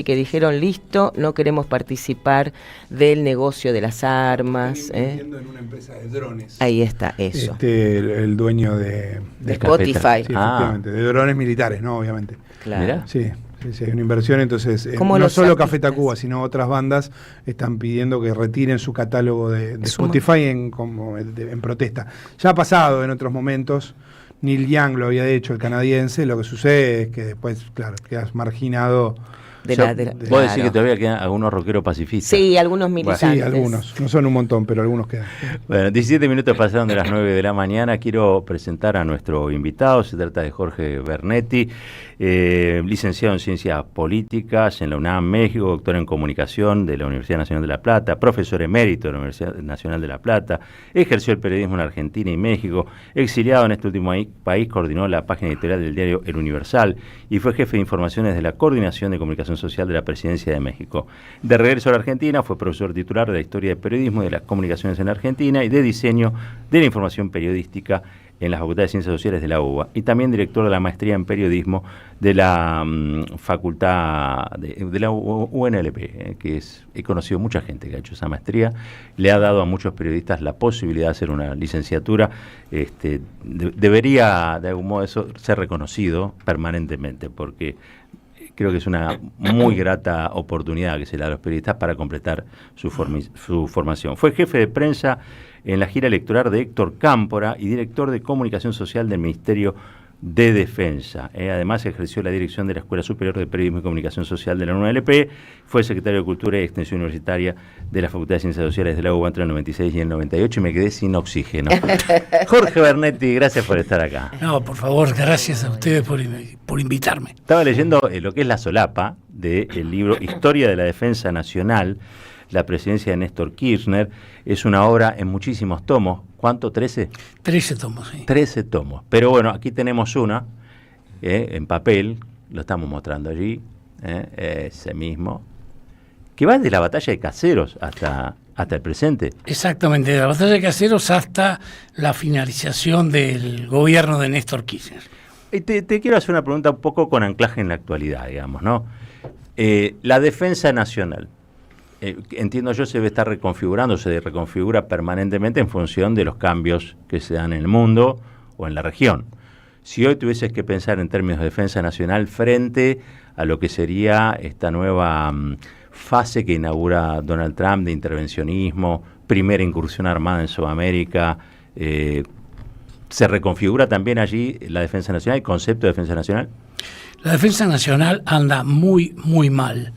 y que dijeron, listo, no queremos participar del negocio de las armas. Invirtiendo en una empresa de drones. Ahí está, eso. El dueño de Spotify. Sí, efectivamente, de drones militares, ¿no? Obviamente. Claro. Mirá. Sí, hay una inversión, entonces ¿Cómo no los solo artistas? Café Tacuba, sino otras bandas están pidiendo que retiren su catálogo de Es un Spotify en protesta. Ya ha pasado en otros momentos, Neil Young lo había hecho, el canadiense, lo que sucede es que después, claro, quedas marginado. De O sea, la- de la- vos claro. decís que todavía quedan algunos rockeros pacifistas. Sí, algunos militantes. Sí, algunos, no son un montón, pero algunos quedan. Bueno, 17 minutos pasaron de las 9 de la mañana. Quiero presentar a nuestro invitado. Se trata de Jorge Bernetti, licenciado en Ciencias Políticas en la UNAM, México, doctor en Comunicación de la Universidad Nacional de La Plata, profesor emérito de la Universidad Nacional de La Plata, ejerció el periodismo en Argentina y México, exiliado en este último país, coordinó la página editorial del diario El Universal y fue jefe de informaciones de la Coordinación de Comunicación Social de la Presidencia de México. De regreso a la Argentina, fue profesor titular de la Historia del Periodismo y de las Comunicaciones en Argentina y de Diseño de la Información Periodística en la Facultad de Ciencias Sociales de la UBA, y también director de la Maestría en Periodismo de la Facultad de la UNLP, he conocido mucha gente que ha hecho esa maestría, le ha dado a muchos periodistas la posibilidad de hacer una licenciatura. Debería, de algún modo, eso ser reconocido permanentemente, porque creo que es una muy grata oportunidad que se le da a los periodistas para completar su formación. Fue jefe de prensa en la gira electoral de Héctor Cámpora y director de Comunicación Social del Ministerio de Defensa. Además ejerció la dirección de la Escuela Superior de Periodismo y Comunicación Social de la UNLP, fue secretario de Cultura y Extensión Universitaria de la Facultad de Ciencias Sociales de la UBA entre el 96 y el 98 y me quedé sin oxígeno. Jorge Bernetti, gracias por estar acá. No, por favor, gracias a ustedes por invitarme. Estaba leyendo lo que es la solapa del libro Historia de la Defensa Nacional, la presidencia de Néstor Kirchner. Es una obra en muchísimos tomos. ¿Cuánto? ¿13? 13 tomos, sí. 13 tomos. Pero bueno, aquí tenemos una en papel, lo estamos mostrando allí, ese mismo, que va de la batalla de Caseros hasta el presente. Exactamente, de la batalla de Caseros hasta la finalización del gobierno de Néstor Kirchner. Y te quiero hacer una pregunta un poco con anclaje en la actualidad, digamos, ¿no? La defensa nacional. Entiendo yo, se debe estar reconfigurando, se reconfigura permanentemente en función de los cambios que se dan en el mundo o en la región. Si hoy tuvieses que pensar en términos de defensa nacional frente a lo que sería esta nueva fase que inaugura Donald Trump de intervencionismo, primera incursión armada en Sudamérica, ¿se reconfigura también allí la defensa nacional, el concepto de defensa nacional? La defensa nacional anda muy, muy mal.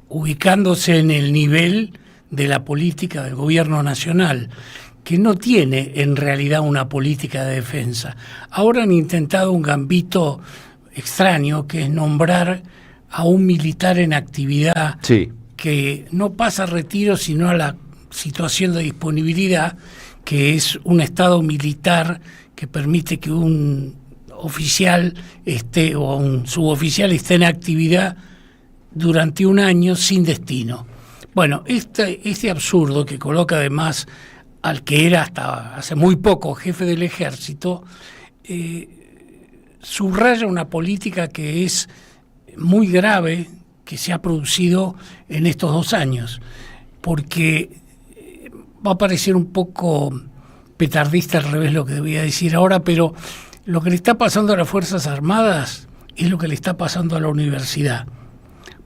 Ubicándose en el nivel de la política del gobierno nacional, que no tiene en realidad una política de defensa. Ahora han intentado un gambito extraño, que es nombrar a un militar en actividad, Sí. que no pasa a retiro, sino a la situación de disponibilidad, que es un estado militar que permite que un oficial o un suboficial esté en actividad durante un año sin destino. Bueno, este absurdo que coloca además al que era hasta hace muy poco jefe del ejército, subraya una política que es muy grave, que se ha producido en estos 2 años, porque va a parecer un poco petardista al revés lo que debía decir ahora, pero lo que le está pasando a las Fuerzas Armadas es lo que le está pasando a la universidad,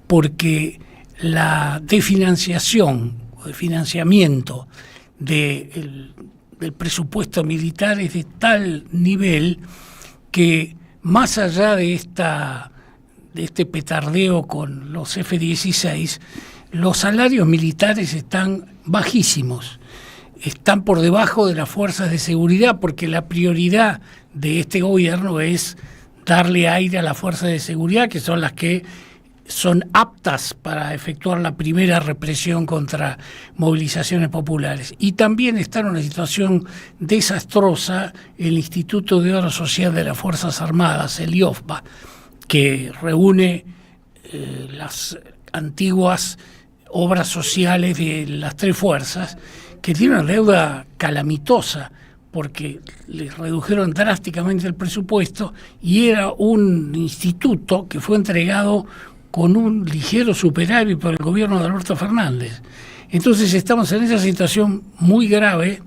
porque la definanciación o de financiamiento del presupuesto militar es de tal nivel que, más allá de este petardeo con los F-16, los salarios militares están bajísimos, están por debajo de las fuerzas de seguridad, porque la prioridad de este gobierno es darle aire a las fuerzas de seguridad, que son las que son aptas para efectuar la primera represión contra movilizaciones populares. Y también está en una situación desastrosa el Instituto de Obra Social de las Fuerzas Armadas, el IOFBA, que reúne las antiguas obras sociales de las 3 fuerzas, que tiene una deuda calamitosa, porque les redujeron drásticamente el presupuesto, y era un instituto que fue entregado con un ligero superávit por el gobierno de Alberto Fernández. Entonces estamos en esa situación muy grave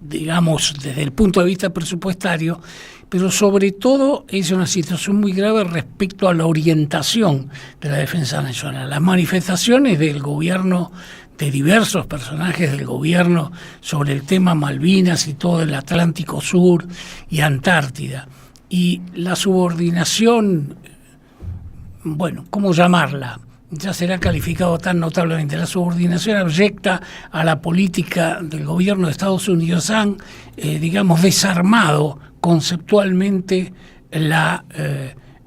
digamos, desde el punto de vista presupuestario, pero sobre todo es una situación muy grave respecto a la orientación de la defensa nacional. Las manifestaciones del gobierno, de diversos personajes del gobierno sobre el tema Malvinas y todo el Atlántico Sur y Antártida, y la subordinación, bueno, ¿cómo llamarla? Ya será calificado tan notablemente. La subordinación abyecta a la política del gobierno de Estados Unidos han, digamos, desarmado conceptualmente la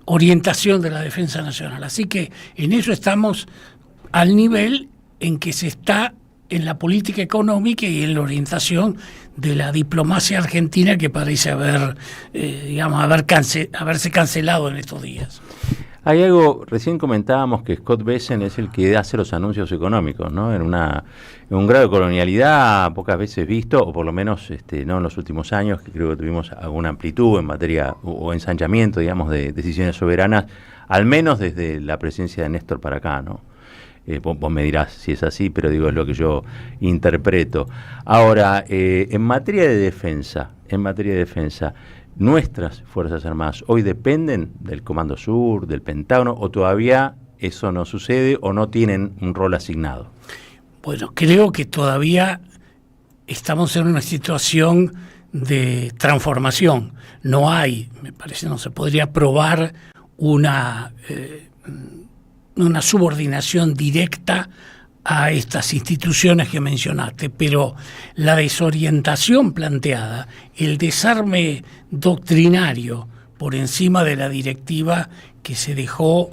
orientación de la defensa nacional. Así que en eso estamos al nivel en que se está en la política económica y en la orientación de la diplomacia argentina, que parece haberse cancelado en estos días. Hay algo, recién comentábamos que Scott Bessent es el que hace los anuncios económicos, ¿no? En un grado de colonialidad pocas veces visto, o por lo menos no en los últimos años, que creo que tuvimos alguna amplitud en materia o ensanchamiento, digamos, de decisiones soberanas, al menos desde la presencia de Néstor para acá, ¿no? Vos me dirás si es así, pero digo, es lo que yo interpreto. Ahora, en materia de defensa, ¿nuestras Fuerzas Armadas hoy dependen del Comando Sur, del Pentágono, o todavía eso no sucede o no tienen un rol asignado? Bueno, creo que todavía estamos en una situación de transformación. No hay, me parece, no se podría probar una subordinación directa a estas instituciones que mencionaste, pero la desorientación planteada, el desarme doctrinario por encima de la directiva que se dejó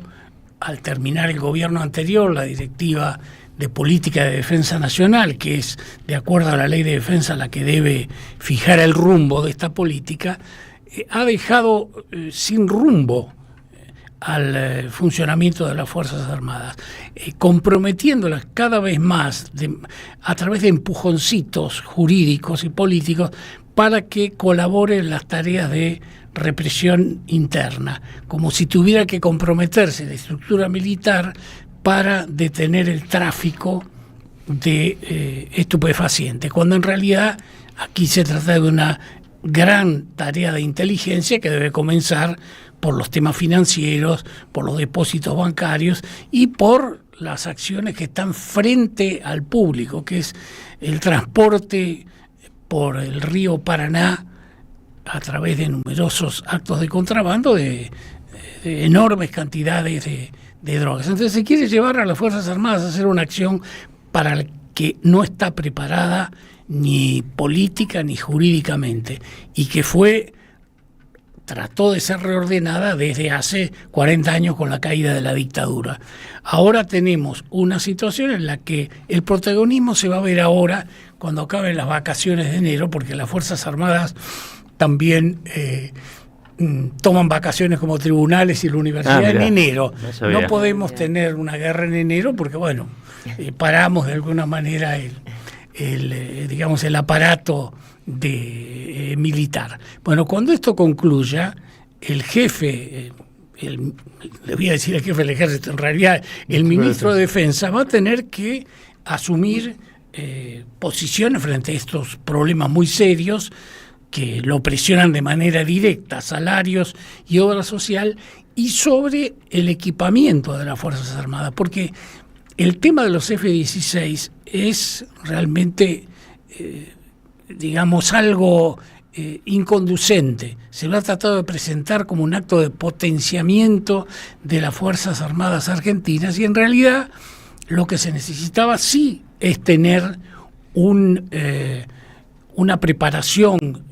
al terminar el gobierno anterior, la directiva de política de defensa nacional, que es, de acuerdo a la ley de defensa, la que debe fijar el rumbo de esta política, ha dejado sin rumbo al funcionamiento de las Fuerzas Armadas, comprometiéndolas cada vez más a través de empujoncitos jurídicos y políticos para que colabore en las tareas de represión interna, como si tuviera que comprometerse la estructura militar para detener el tráfico de estupefacientes, cuando en realidad aquí se trata de una gran tarea de inteligencia que debe comenzar por los temas financieros, por los depósitos bancarios y por las acciones que están frente al público, que es el transporte por el río Paraná a través de numerosos actos de contrabando de enormes cantidades de drogas. Entonces se quiere llevar a las Fuerzas Armadas a hacer una acción para la que no está preparada ni política ni jurídicamente, y que trató de ser reordenada desde hace 40 años con la caída de la dictadura. Ahora tenemos una situación en la que el protagonismo se va a ver ahora cuando acaben las vacaciones de enero, porque las Fuerzas Armadas también toman vacaciones como tribunales y la universidad en enero. No podemos tener una guerra en enero porque, bueno, paramos de alguna manera el aparato militar. Bueno, cuando esto concluya, el jefe, le voy a decir el jefe del ejército, en realidad el ministro de Defensa va a tener que asumir posiciones frente a estos problemas muy serios que lo presionan de manera directa, salarios y obra social, y sobre el equipamiento de las Fuerzas Armadas, porque el tema de los F-16 es realmente, algo inconducente. Se lo ha tratado de presentar como un acto de potenciamiento de las Fuerzas Armadas argentinas, y en realidad lo que se necesitaba sí es tener una preparación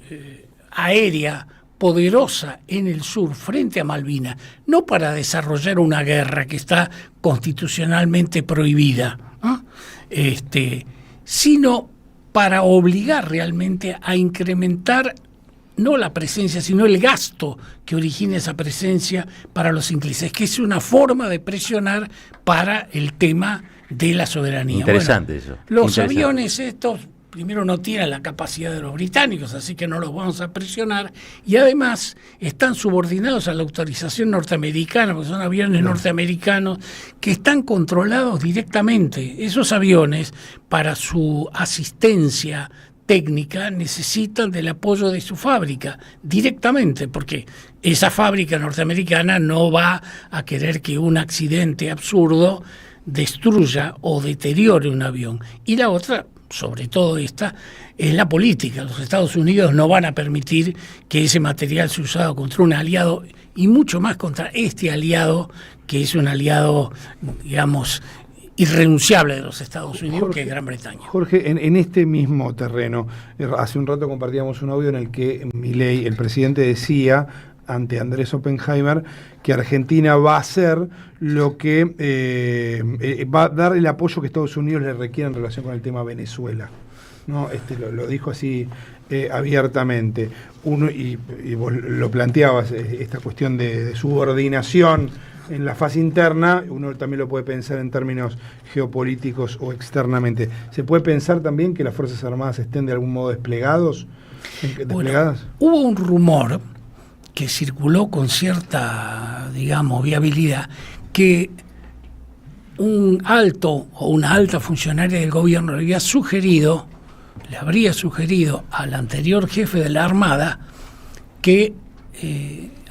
aérea poderosa en el sur frente a Malvinas, no para desarrollar una guerra que está constitucionalmente prohibida, ¿no? Sino para obligar realmente a incrementar no la presencia, sino el gasto que origina esa presencia para los ingleses, que es una forma de presionar para el tema de la soberanía. Interesante, bueno, eso. Los aviones estos primero no tienen la capacidad de los británicos, así que no los vamos a presionar, y además están subordinados a la autorización norteamericana, porque son aviones norteamericanos que están controlados directamente. Esos aviones, para su asistencia técnica, necesitan del apoyo de su fábrica directamente, porque esa fábrica norteamericana no va a querer que un accidente absurdo destruya o deteriore un avión. Y la otra, sobre todo esta, es la política. Los Estados Unidos no van a permitir que ese material sea usado contra un aliado, y mucho más contra este aliado, que es un aliado, digamos, irrenunciable de los Estados Unidos, Jorge, que es Gran Bretaña. Jorge, en este mismo terreno, hace un rato compartíamos un audio en el que Milei, el presidente, decía ante Andrés Oppenheimer que Argentina va a hacer lo que va a dar el apoyo que Estados Unidos le requiere en relación con el tema Venezuela, ¿no? Lo dijo así abiertamente. Y vos lo planteabas, esta cuestión de subordinación en la fase interna, uno también lo puede pensar en términos geopolíticos o externamente. ¿Se puede pensar también que las Fuerzas Armadas estén de algún modo desplegadas? Bueno, hubo un rumor que circuló con cierta, digamos, viabilidad, que un alto o una alta funcionaria del gobierno le habría sugerido al anterior jefe de la Armada que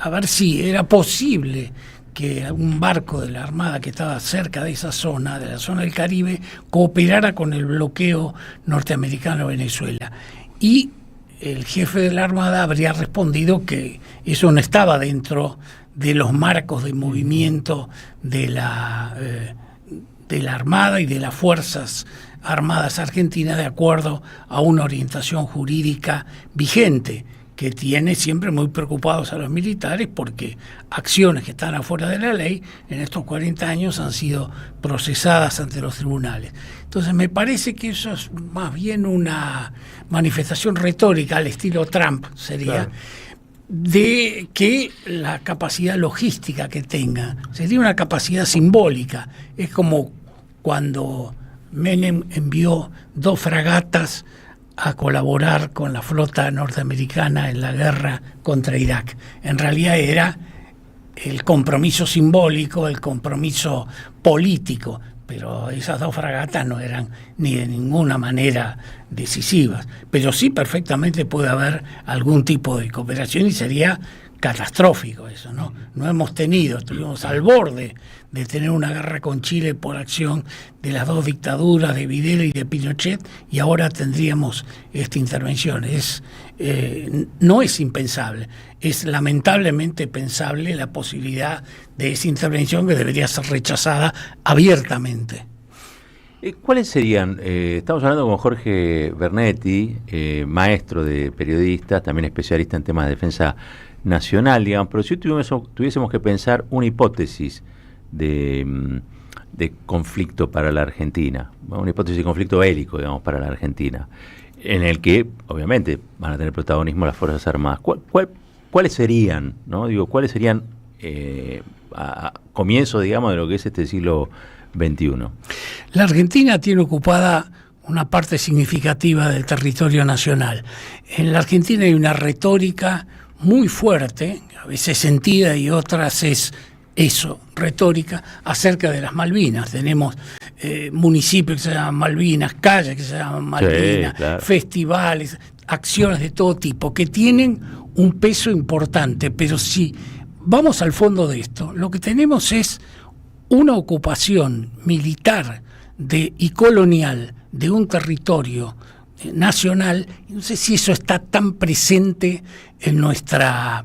a ver si era posible que un barco de la Armada que estaba cerca de esa zona, de la zona del Caribe, cooperara con el bloqueo norteamericano a Venezuela. Y el jefe de la Armada habría respondido que eso no estaba dentro de los marcos de movimiento de la Armada y de las Fuerzas Armadas Argentinas, de acuerdo a una orientación jurídica vigente, que tiene siempre muy preocupados a los militares, porque acciones que están afuera de la ley en estos 40 años han sido procesadas ante los tribunales. Entonces me parece que eso es más bien una manifestación retórica al estilo Trump, sería, claro, de que la capacidad logística que tenga sería una capacidad simbólica. Es como cuando Menem envió 2 fragatas a colaborar con la flota norteamericana en la guerra contra Irak. En realidad era el compromiso simbólico, el compromiso político, pero esas 2 fragatas no eran ni de ninguna manera decisivas. Pero sí perfectamente puede haber algún tipo de cooperación y sería catastrófico eso, ¿no? Estuvimos al borde de tener una guerra con Chile por acción de las 2 dictaduras, de Videla y de Pinochet, y ahora tendríamos esta intervención. No es impensable, es lamentablemente pensable la posibilidad de esa intervención, que debería ser rechazada abiertamente. ¿Cuáles serían? Estamos hablando con Jorge Vernetti, maestro de periodistas, también especialista en temas de defensa nacional, digamos, pero si tuviésemos que pensar una hipótesis de conflicto para la Argentina, una hipótesis de conflicto bélico, digamos, para la Argentina, en el que obviamente van a tener protagonismo las Fuerzas Armadas, ¿cuáles serían, ¿no? ¿Cuáles serían a comienzo, digamos, de lo que es este siglo XXI? La Argentina tiene ocupada una parte significativa del territorio nacional. En la Argentina hay una retórica muy fuerte, a veces sentida y otras es retórica, acerca de las Malvinas. Tenemos municipios que se llaman Malvinas, calles que se llaman Malvinas, sí, claro, festivales, acciones de todo tipo, que tienen un peso importante. Pero si vamos al fondo de esto, lo que tenemos es una ocupación militar y colonial de un territorio nacional. No sé si eso está tan presente en nuestra,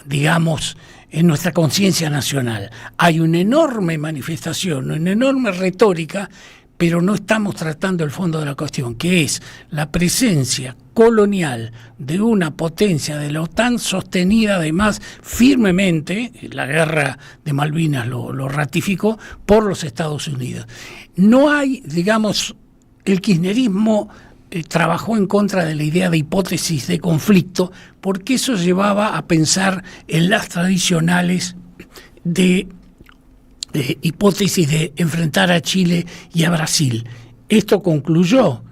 digamos, en nuestra conciencia nacional. Hay una enorme manifestación, una enorme retórica, pero no estamos tratando el fondo de la cuestión, que es la presencia colonial de una potencia de la OTAN, sostenida además firmemente, la guerra de Malvinas lo ratificó, por los Estados Unidos. No hay, digamos, el kirchnerismo trabajó en contra de la idea de hipótesis de conflicto, porque eso llevaba a pensar en las tradicionales de hipótesis de enfrentar a Chile y a Brasil. Esto concluyó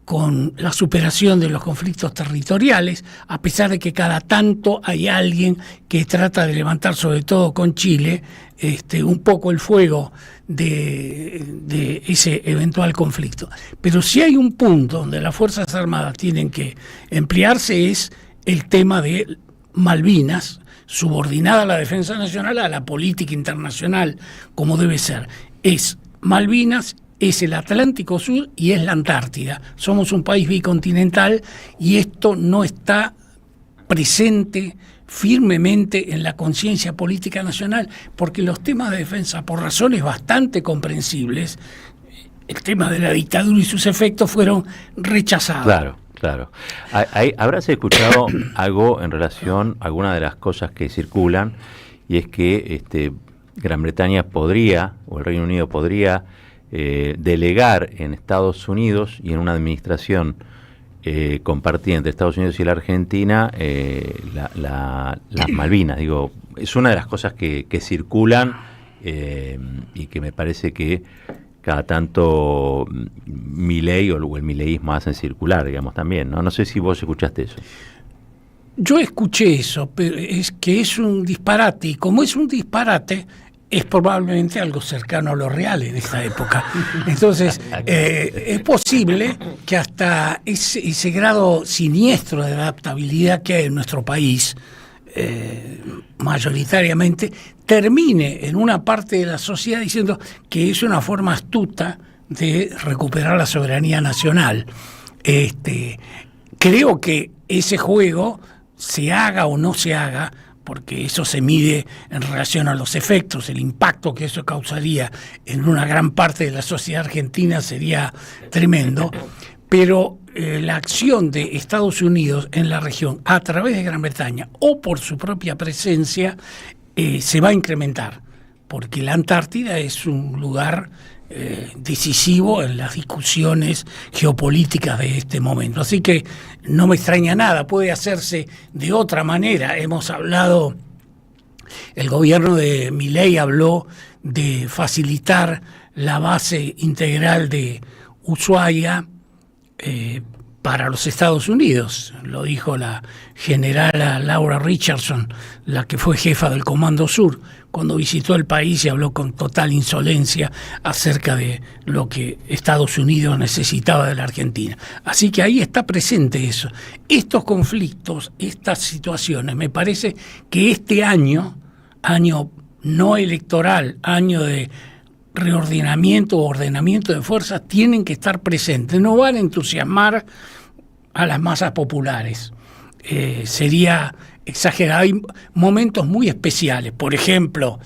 con la superación de los conflictos territoriales, a pesar de que cada tanto hay alguien que trata de levantar, sobre todo con Chile, un poco el fuego de ese eventual conflicto. Pero si hay un punto donde las Fuerzas Armadas tienen que emplearse es el tema de Malvinas, subordinada a la defensa nacional, a la política internacional, como debe ser. Es Malvinas, es el Atlántico Sur y es la Antártida. Somos un país bicontinental y esto no está presente firmemente en la conciencia política nacional, porque los temas de defensa, por razones bastante comprensibles, el tema de la dictadura y sus efectos fueron rechazados. Claro. ¿Habrás escuchado algo en relación a alguna de las cosas que circulan? Y es que Gran Bretaña podría, o el Reino Unido podría, delegar en Estados Unidos y en una administración compartida entre Estados Unidos y la Argentina las Malvinas. Digo, es una de las cosas que circulan y que me parece que cada tanto Milei o el mileísmo hacen circular, digamos, también, ¿no? No sé si vos escuchaste eso. Yo escuché eso, pero es que es un disparate, y como es un disparate, es probablemente algo cercano a lo real en esta época. Entonces, es posible que hasta ese grado siniestro de adaptabilidad que hay en nuestro país, mayoritariamente, termine en una parte de la sociedad diciendo que es una forma astuta de recuperar la soberanía nacional. Creo que ese juego, se haga o no se haga, porque eso se mide en relación a los efectos, el impacto que eso causaría en una gran parte de la sociedad argentina sería tremendo, pero la acción de Estados Unidos en la región a través de Gran Bretaña o por su propia presencia se va a incrementar, porque la Antártida es un lugar decisivo en las discusiones geopolíticas de este momento. Así que no me extraña nada, puede hacerse de otra manera. Hemos hablado, el gobierno de Milei habló de facilitar la base integral de Ushuaia para los Estados Unidos. Lo dijo la generala Laura Richardson, la que fue jefa del Comando Sur, cuando visitó el país y habló con total insolencia acerca de lo que Estados Unidos necesitaba de la Argentina. Así que ahí está presente eso. Estos conflictos, estas situaciones, me parece que este año no electoral, año de reordenamiento o ordenamiento de fuerzas, tienen que estar presentes. No van a entusiasmar a las masas populares. Sería exagerado. Hay momentos muy especiales. Por ejemplo,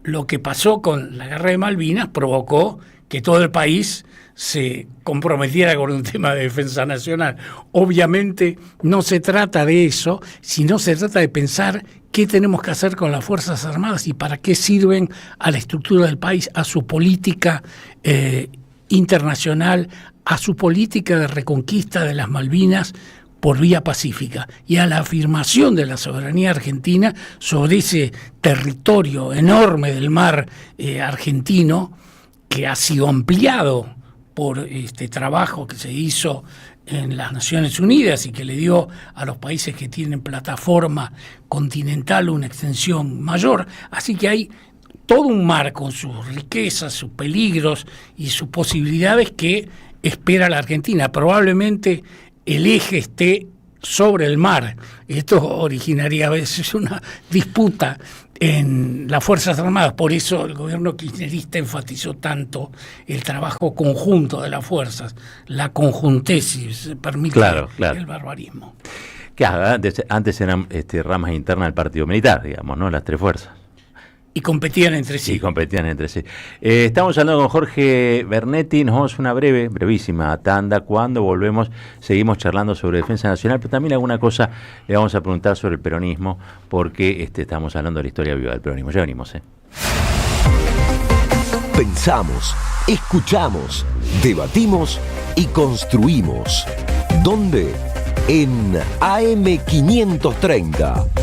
lo que pasó con la guerra de Malvinas provocó que todo el país se comprometiera con un tema de defensa nacional. Obviamente no se trata de eso, sino se trata de pensar qué tenemos que hacer con las Fuerzas Armadas y para qué sirven a la estructura del país, a su política internacional, a su política de reconquista de las Malvinas por vía pacífica y a la afirmación de la soberanía argentina sobre ese territorio enorme del mar argentino que ha sido ampliado por este trabajo que se hizo en las Naciones Unidas y que le dio a los países que tienen plataforma continental una extensión mayor. Así que hay todo un mar con sus riquezas, sus peligros y sus posibilidades que espera la Argentina. Probablemente el eje esté sobre el mar. Esto originaría a veces una disputa en las Fuerzas Armadas. Por eso el gobierno kirchnerista enfatizó tanto el trabajo conjunto de las fuerzas, la conjuntesis, se permite el barbarismo. Claro, antes eran ramas internas del partido militar, digamos, ¿no? Las tres fuerzas. Y competían entre sí. Estamos hablando con Jorge Bernetti, nos vamos a una brevísima tanda. Cuando volvemos seguimos charlando sobre defensa nacional, pero también alguna cosa le vamos a preguntar sobre el peronismo, porque estamos hablando de la historia viva del peronismo. Ya venimos. Pensamos, escuchamos, debatimos y construimos. ¿Dónde? En AM530.